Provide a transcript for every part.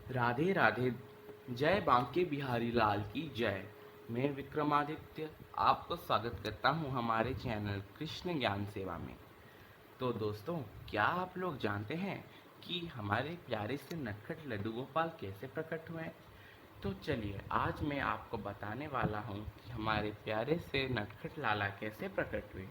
राधे राधे। जय बांके बिहारी लाल की जय। मैं विक्रमादित्य आपको स्वागत करता हूं हमारे चैनल कृष्ण ज्ञान सेवा में। तो दोस्तों, क्या आप लोग जानते हैं कि हमारे प्यारे से नटखट लड्डू गोपाल कैसे प्रकट हुए? तो चलिए, आज मैं आपको बताने वाला हूं कि हमारे प्यारे से नटखट लाला कैसे प्रकट हुए।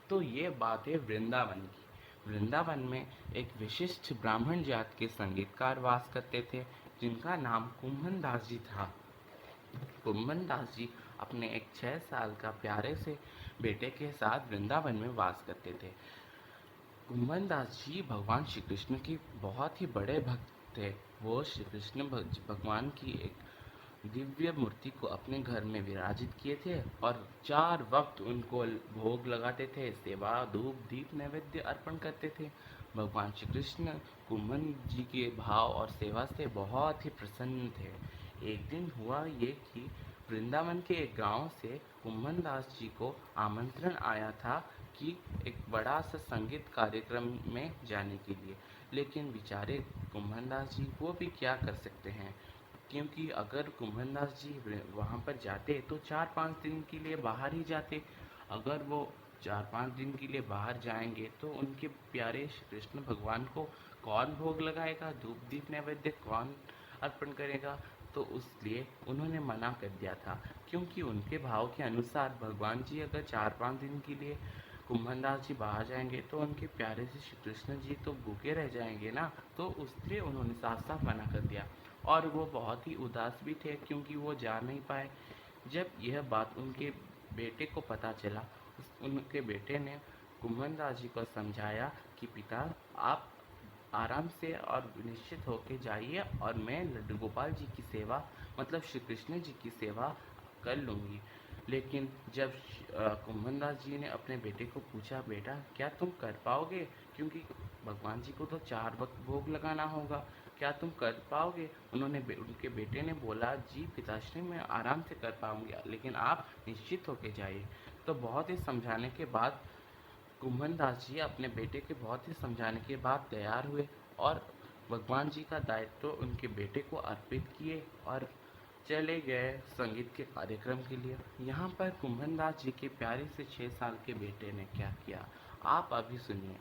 तो ये बात है वृंदावन की। वृंदावन में एक विशिष्ट ब्राह्मण जात के संगीतकार वास करते थे, जिनका नाम कुम्भन दास जी था। कुम्भन दास जी अपने एक 6 साल का प्यारे से बेटे के साथ वृंदावन में वास करते थे। कुम्भन दास जी भगवान श्री कृष्ण के बहुत ही बड़े भक्त थे। वो श्री कृष्ण भगवान की एक दिव्य मूर्ति को अपने घर में विराजित किए थे और 4 वक्त उनको भोग लगाते थे, सेवा धूप दीप नैवेद्य अर्पण करते थे। भगवान श्री कृष्ण कुम्भन जी के भाव और सेवा से बहुत ही प्रसन्न थे। एक दिन हुआ ये कि वृंदावन के एक गांव से कुम्भन दास जी को आमंत्रण आया था कि एक बड़ा सा संगीत कार्यक्रम में जाने के लिए। लेकिन बेचारे कुम्भन दास जी वो भी क्या कर सकते हैं, क्योंकि अगर कुम्भन दास जी वहाँ पर जाते तो 4-5 दिन के लिए बाहर ही जाते। अगर वो 4-5 दिन के लिए बाहर जाएंगे तो उनके प्यारे श्री कृष्ण भगवान को कौन भोग लगाएगा, धूप दीप नैवेद्य कौन अर्पण करेगा? तो उसलिए उन्होंने मना कर दिया था, क्योंकि उनके भाव के अनुसार भगवान जी अगर 4-5 दिन के लिए कुम्भन दास जी बाहर जाएंगे तो उनके प्यारे से श्री कृष्ण जी तो भूखे रह जाएंगे ना। तो उसलिए उन्होंने साफ साफ मना कर दिया और वो बहुत ही उदास भी थे, क्योंकि वो जा नहीं पाए। जब यह बात उनके बेटे को पता चला, उनके बेटे ने कुम्भन दास जी को समझाया कि पिता, आप आराम से और निश्चित होके जाइए और मैं लड्डू गोपाल जी की सेवा, मतलब श्री कृष्ण जी की सेवा कर लूँगी। लेकिन जब कुम्भन दास जी ने अपने बेटे को पूछा, बेटा क्या तुम कर पाओगे, क्योंकि भगवान जी को तो 4 वक्त भोग लगाना होगा, क्या तुम कर पाओगे? उनके बेटे ने बोला, जी पिताश्री मैं आराम से कर पाऊंगा, लेकिन आप निश्चित होके जाइए। तो बहुत ही समझाने के बाद कुम्भन दास जी अपने बेटे के बहुत ही समझाने के बाद तैयार हुए और भगवान जी का दायित्व उनके बेटे को अर्पित किए और चले गए संगीत के कार्यक्रम के लिए। यहाँ पर कुम्भन दास जी के प्यारे से 6 साल के बेटे ने क्या किया, आप अभी सुनिए।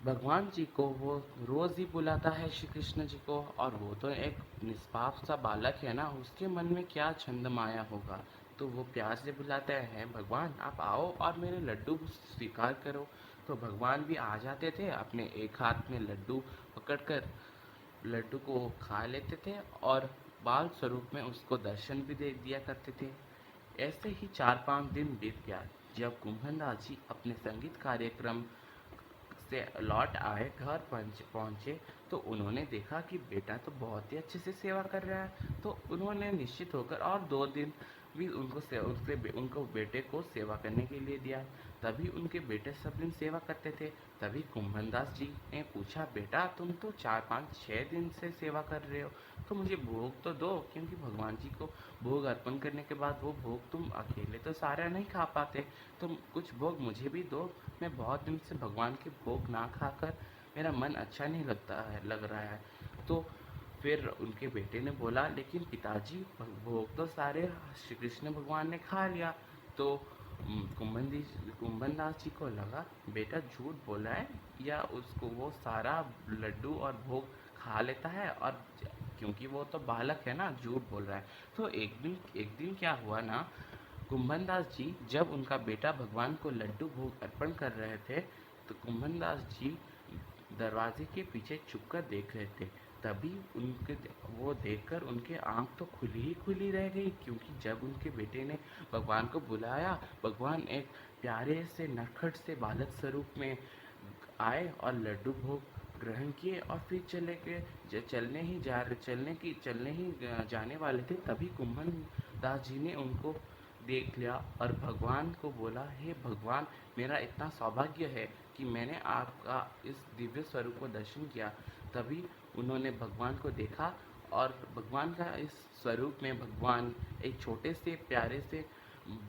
भगवान जी को वो रोज़ ही बुलाता है श्री कृष्ण जी को, और वो तो एक निष्पाप सा बालक है ना, उसके मन में क्या छंद माया होगा। तो वो प्यार से बुलाते हैं, भगवान आप आओ और मेरे लड्डू स्वीकार करो। तो भगवान भी आ जाते थे, अपने एक हाथ में लड्डू पकड़कर लड्डू को खा लेते थे और बाल स्वरूप में उसको दर्शन भी दे दिया करते थे। ऐसे ही 4-5 दिन बीत गया। जब कुम्भन दास जी अपने संगीत कार्यक्रम से लौट आए, घर पहुँचे तो उन्होंने देखा कि बेटा तो बहुत ही अच्छे से सेवा कर रहा है। तो उन्होंने निश्चित होकर और 2 दिन भी उनको बेटे को सेवा करने के लिए दिया। तभी उनके बेटे सब दिन सेवा करते थे। तभी कुम्भन दास जी ने पूछा, बेटा तुम तो 4-5-6 दिन से सेवा कर रहे हो, तो मुझे भोग तो दो, क्योंकि भगवान जी को भोग अर्पण करने के बाद वो भोग तुम अकेले तो सारा नहीं खा पाते, तुम कुछ भोग मुझे भी दो। मैं बहुत दिन से भगवान के भोग ना खाकर मेरा मन अच्छा नहीं लग रहा है। तो फिर उनके बेटे ने बोला, लेकिन पिताजी भोग तो सारे श्री कृष्ण भगवान ने खा लिया। तो कुम्भन दास जी को लगा, बेटा झूठ बोला है, या उसको वो सारा लड्डू और भोग खा लेता है, और क्योंकि वो तो बालक है ना, झूठ बोल रहा है। तो एक दिन क्या हुआ ना, कुम्भन दास जी जब उनका बेटा भगवान को लड्डू भोग अर्पण कर रहे थे, तो कुम्भन दास जी दरवाजे के पीछे छुपकर देख रहे थे। तभी उनके वो देखकर उनके आंख तो खुली ही खुली रह गई, क्योंकि जब उनके बेटे ने भगवान को बुलाया, भगवान एक प्यारे से नटखट से बालक स्वरूप में आए और लड्डू भोग ग्रहण किए और फिर चले गए। चलने ही जाने वाले थे, तभी कुम्भन दास जी ने उनको देख लिया और भगवान को बोला, हे भगवान, मेरा इतना सौभाग्य है कि मैंने आपका इस दिव्य स्वरूप को दर्शन किया। तभी उन्होंने भगवान को देखा और भगवान का इस स्वरूप में भगवान एक छोटे से प्यारे से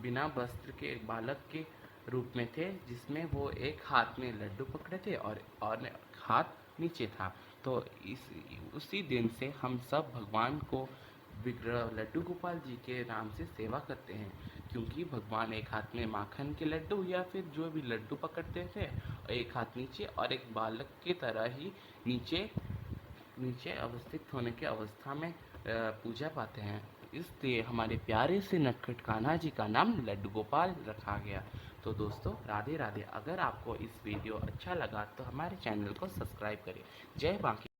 बिना वस्त्र के एक बालक के रूप में थे, जिसमें वो एक हाथ में लड्डू पकड़े थे और हाथ नीचे था। तो इस उसी दिन से हम सब भगवान को विग्रह लड्डू गोपाल जी के नाम से सेवा करते हैं, क्योंकि भगवान एक हाथ में माखन के लड्डू या फिर जो भी लड्डू पकड़ते थे और एक हाथ नीचे और एक बालक की तरह ही नीचे नीचे अवस्थित होने की अवस्था में पूजा पाते हैं। इसलिए हमारे प्यारे से नटखट कान्हा जी का नाम लड्डू गोपाल रखा गया। तो दोस्तों राधे राधे। अगर आपको इस वीडियो अच्छा लगा तो हमारे चैनल को सब्सक्राइब करें। जय बांके।